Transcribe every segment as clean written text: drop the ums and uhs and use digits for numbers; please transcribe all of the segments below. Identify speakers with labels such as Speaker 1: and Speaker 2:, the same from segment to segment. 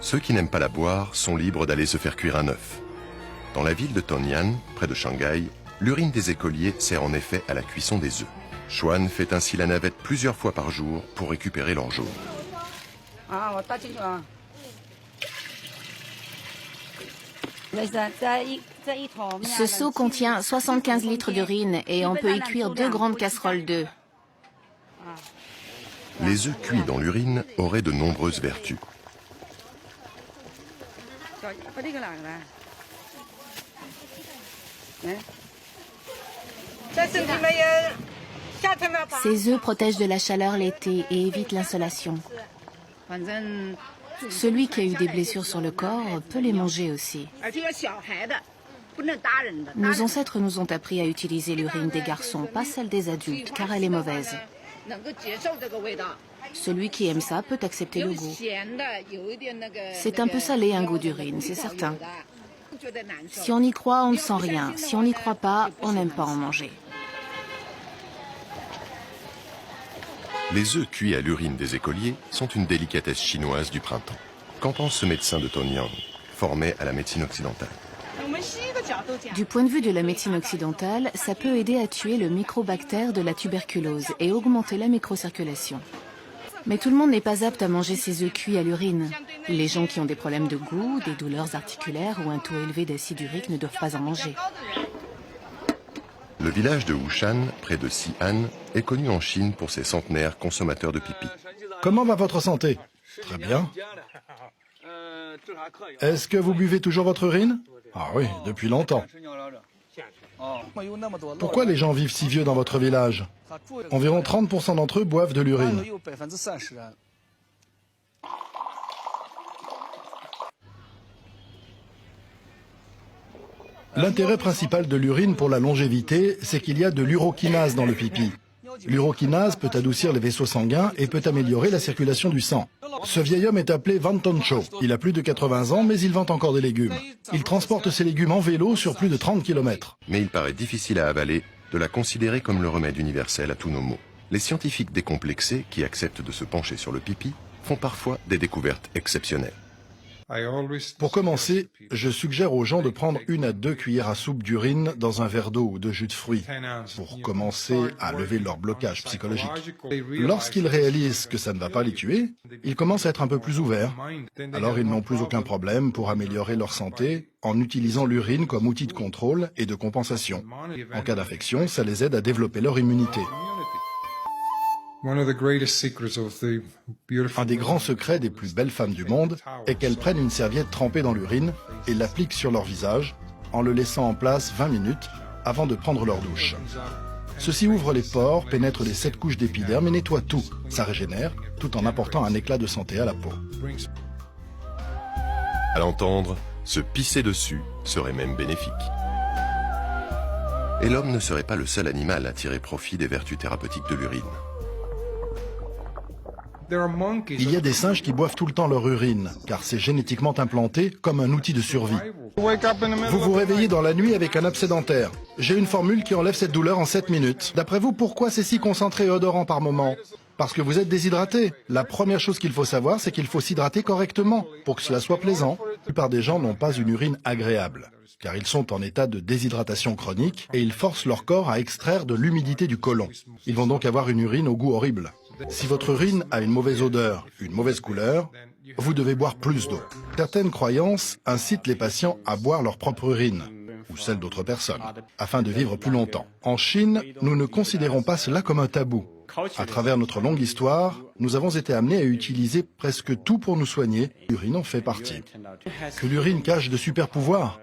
Speaker 1: Ceux qui n'aiment pas la boire sont libres d'aller se faire cuire un œuf. Dans la ville de Tongnan, près de Shanghai, l'urine des écoliers sert en effet à la cuisson des œufs. Xuan fait ainsi la navette plusieurs fois par jour pour récupérer leur jaune.
Speaker 2: Ce seau contient 75 litres d'urine et on peut y cuire 2 grandes casseroles d'œufs.
Speaker 1: Les œufs cuits dans l'urine auraient de nombreuses vertus.
Speaker 2: Ces œufs protègent de la chaleur l'été et évitent l'insolation. Celui qui a eu des blessures sur le corps peut les manger aussi. Nos ancêtres nous ont appris à utiliser l'urine des garçons, pas celle des adultes, car elle est mauvaise. Celui qui aime ça peut accepter le goût. C'est un peu salé un goût d'urine, c'est certain. Si on y croit, on ne sent rien. Si on n'y croit pas, on n'aime pas en manger.
Speaker 1: Les œufs cuits à l'urine des écoliers sont une délicatesse chinoise du printemps. Qu'en pense ce médecin de Tongnan, formé à la médecine occidentale?
Speaker 2: Du point de vue de la médecine occidentale, ça peut aider à tuer le microbactère de la tuberculose et augmenter la microcirculation. Mais tout le monde n'est pas apte à manger ces œufs cuits à l'urine. Les gens qui ont des problèmes de goût, des douleurs articulaires ou un taux élevé d'acide urique ne doivent pas en manger.
Speaker 1: Le village de Wushan, près de Xi'an, est connu en Chine pour ses centenaires consommateurs de pipi.
Speaker 3: Comment va votre santé? Très bien. Est-ce que vous buvez toujours votre urine? Ah oui, depuis longtemps. Pourquoi les gens vivent si vieux dans votre village? Environ 30% d'entre eux boivent de l'urine. L'intérêt principal de l'urine pour la longévité, c'est qu'il y a de l'urokinase dans le pipi. L'urokinase peut adoucir les vaisseaux sanguins et peut améliorer la circulation du sang. Ce vieil homme est appelé Van Toncho. Il a plus de 80 ans, mais il vend encore des légumes. Il transporte ses légumes en vélo sur plus de 30 km.
Speaker 1: Mais il paraît difficile à avaler de la considérer comme le remède universel à tous nos maux. Les scientifiques décomplexés qui acceptent de se pencher sur le pipi font parfois des découvertes exceptionnelles.
Speaker 3: Pour commencer, je suggère aux gens de prendre 1 à 2 cuillères à soupe d'urine dans un verre d'eau ou de jus de fruits pour commencer à lever leur blocage psychologique. Lorsqu'ils réalisent que ça ne va pas les tuer, ils commencent à être un peu plus ouverts. Alors ils n'ont plus aucun problème pour améliorer leur santé en utilisant l'urine comme outil de contrôle et de compensation. En cas d'infection, ça les aide à développer leur immunité. Un des grands secrets des plus belles femmes du monde est qu'elles prennent une serviette trempée dans l'urine et l'appliquent sur leur visage en le laissant en place 20 minutes avant de prendre leur douche. Ceci ouvre les pores, pénètre les 7 couches d'épiderme et nettoie tout. Ça régénère tout en apportant un éclat de santé à la peau.
Speaker 1: À l'entendre, se pisser dessus serait même bénéfique. Et l'homme ne serait pas le seul animal à tirer profit des vertus thérapeutiques de l'urine.
Speaker 3: Il y a des singes qui boivent tout le temps leur urine, car c'est génétiquement implanté comme un outil de survie. Vous vous réveillez dans la nuit avec un abcès dentaire. J'ai une formule qui enlève cette douleur en 7 minutes. D'après vous, pourquoi c'est si concentré et odorant par moment? Parce que vous êtes déshydraté. La première chose qu'il faut savoir, c'est qu'il faut s'hydrater correctement pour que cela soit plaisant. La plupart des gens n'ont pas une urine agréable, car ils sont en état de déshydratation chronique et ils forcent leur corps à extraire de l'humidité du côlon. Ils vont donc avoir une urine au goût horrible. Si votre urine a une mauvaise odeur, une mauvaise couleur, vous devez boire plus d'eau. Certaines croyances incitent les patients à boire leur propre urine, ou celle d'autres personnes, afin de vivre plus longtemps. En Chine, nous ne considérons pas cela comme un tabou. À travers notre longue histoire, nous avons été amenés à utiliser presque tout pour nous soigner. L'urine en fait partie. Que l'urine cache de super pouvoirs?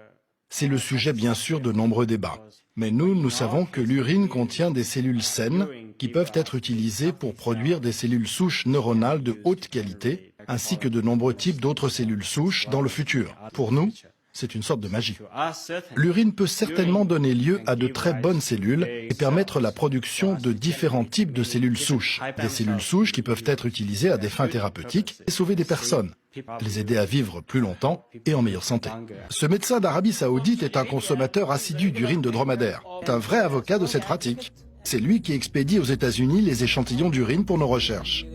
Speaker 3: C'est le sujet bien sûr de nombreux débats. Mais nous savons que l'urine contient des cellules saines qui peuvent être utilisées pour produire des cellules souches neuronales de haute qualité, ainsi que de nombreux types d'autres cellules souches dans le futur. Pour nous, c'est une sorte de magie. L'urine peut certainement donner lieu à de très bonnes cellules et permettre la production de différents types de cellules souches. Des cellules souches qui peuvent être utilisées à des fins thérapeutiques et sauver des personnes, les aider à vivre plus longtemps et en meilleure santé. Ce médecin d'Arabie Saoudite est un consommateur assidu d'urine de dromadaire. C'est un vrai avocat de cette pratique. C'est lui qui expédie aux États-Unis les échantillons d'urine pour nos recherches.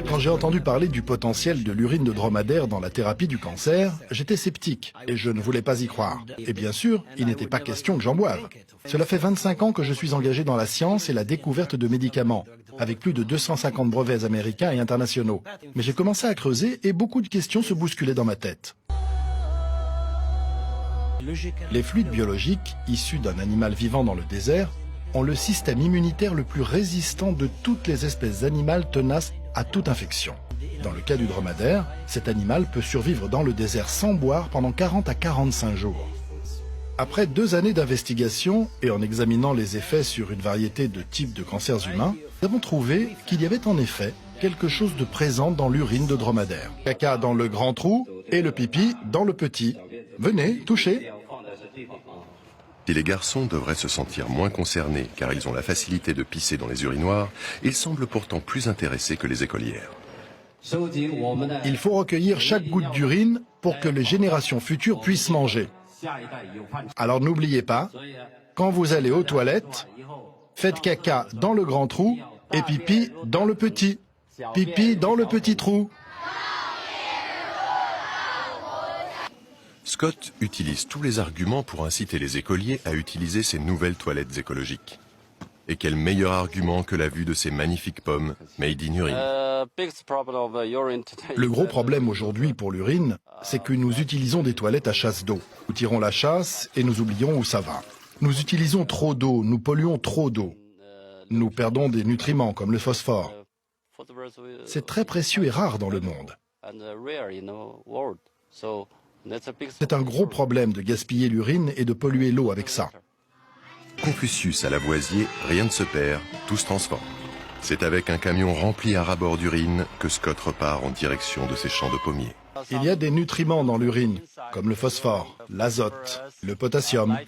Speaker 3: Quand j'ai entendu parler du potentiel de l'urine de dromadaire dans la thérapie du cancer, j'étais sceptique et je ne voulais pas y croire. Et bien sûr, il n'était pas question que j'en boive. Cela fait 25 ans que je suis engagé dans la science et la découverte de médicaments, avec plus de 250 brevets américains et internationaux. Mais j'ai commencé à creuser et beaucoup de questions se bousculaient dans ma tête. Les fluides biologiques, issus d'un animal vivant dans le désert, ont le système immunitaire le plus résistant de toutes les espèces animales tenaces à toute infection. Dans le cas du dromadaire, cet animal peut survivre dans le désert sans boire pendant 40 à 45 jours. Après 2 années d'investigation et en examinant les effets sur une variété de types de cancers humains, nous avons trouvé qu'il y avait en effet quelque chose de présent dans l'urine de dromadaire. Caca dans le grand trou et le pipi dans le petit. Venez, touchez.
Speaker 1: Si les garçons devraient se sentir moins concernés car ils ont la facilité de pisser dans les urinoirs, ils semblent pourtant plus intéressés que les écolières.
Speaker 3: Il faut recueillir chaque goutte d'urine pour que les générations futures puissent manger. Alors n'oubliez pas, quand vous allez aux toilettes, faites caca dans le grand trou et pipi dans le petit. Pipi dans le petit trou.
Speaker 1: Scott utilise tous les arguments pour inciter les écoliers à utiliser ces nouvelles toilettes écologiques. Et quel meilleur argument que la vue de ces magnifiques pommes made in urine.
Speaker 3: Le gros problème aujourd'hui pour l'urine, c'est que nous utilisons des toilettes à chasse d'eau. Nous tirons la chasse et nous oublions où ça va. Nous utilisons trop d'eau, nous polluons trop d'eau. Nous perdons des nutriments comme le phosphore. C'est très précieux et rare dans le monde. C'est un gros problème de gaspiller l'urine et de polluer l'eau avec ça.
Speaker 1: Confucius à Lavoisier, rien ne se perd, tout se transforme. C'est avec un camion rempli à ras-bord d'urine que Scott repart en direction de ses champs de pommiers.
Speaker 3: Il y a des nutriments dans l'urine, comme le phosphore, l'azote, le potassium.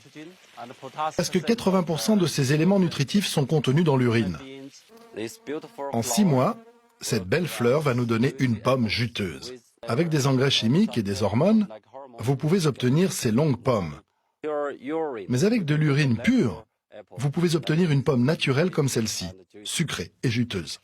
Speaker 3: Presque 80% de ces éléments nutritifs sont contenus dans l'urine. En 6 mois, cette belle fleur va nous donner une pomme juteuse. Avec des engrais chimiques et des hormones, vous pouvez obtenir ces longues pommes. Mais avec de l'urine pure, vous pouvez obtenir une pomme naturelle comme celle-ci, sucrée et juteuse.